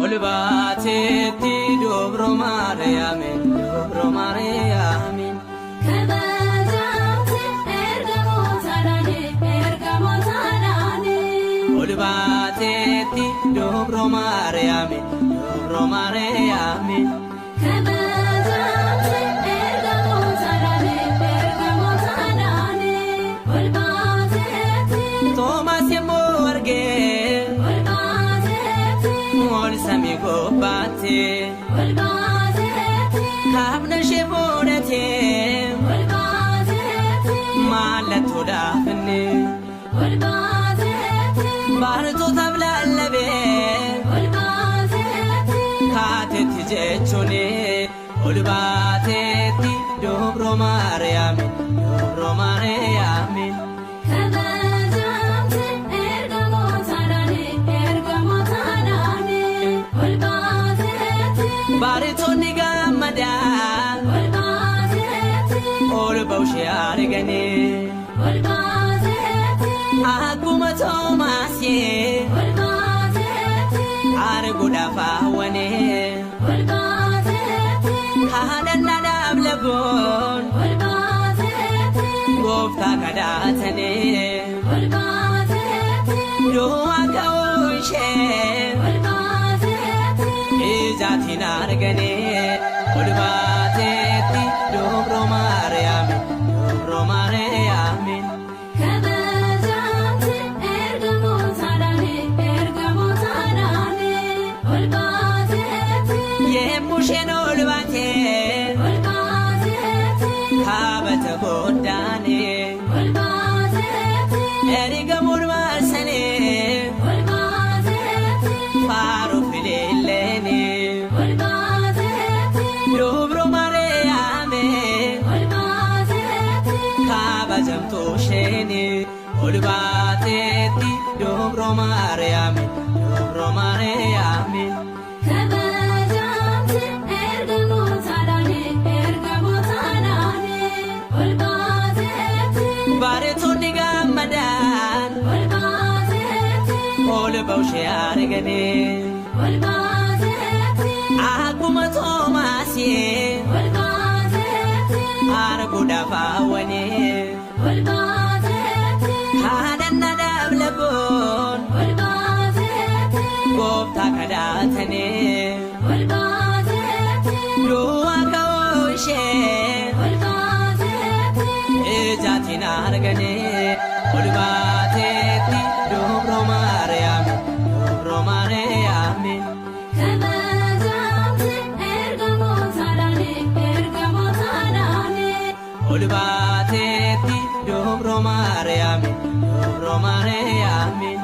olbatetti dobro Mariamin, dobro Mariamin. Olbatetti dobro Mariamin, dobro Mariamin. Thomas Morge, Mol Samigo Bate, Kabna Shebonete, Malatodafne, Barto Tablabe, Katet Jechone, Olbatetti, dobro Mariamin, dobro Mariamin. Baritoni gamada, ol baushi argane, aguma Tomasi, arguda fawane, kahadan nadab lagon, gofta kadatane, doa kaushe. Jatina argane, olbatetti dobro Mariamin, dobro Mariamin. Yemushen olbate, kabata bodane, erigamur marsane, faru filelene. Dobro Mariamin, Kabajamto Sheni, Olbatetti, dobro Mariamin, dobro Mariamin. Baritoni gammadan, olbaushi argane, aguma Tomasi, arguda fawane, kahadan nadab lagon, gofta kadatane, doa kaushe, jatina argane, olbatetti dobro Mariamin, dobro Mariamin. Olbatetti dobro Mariamin, dobro Mariamin.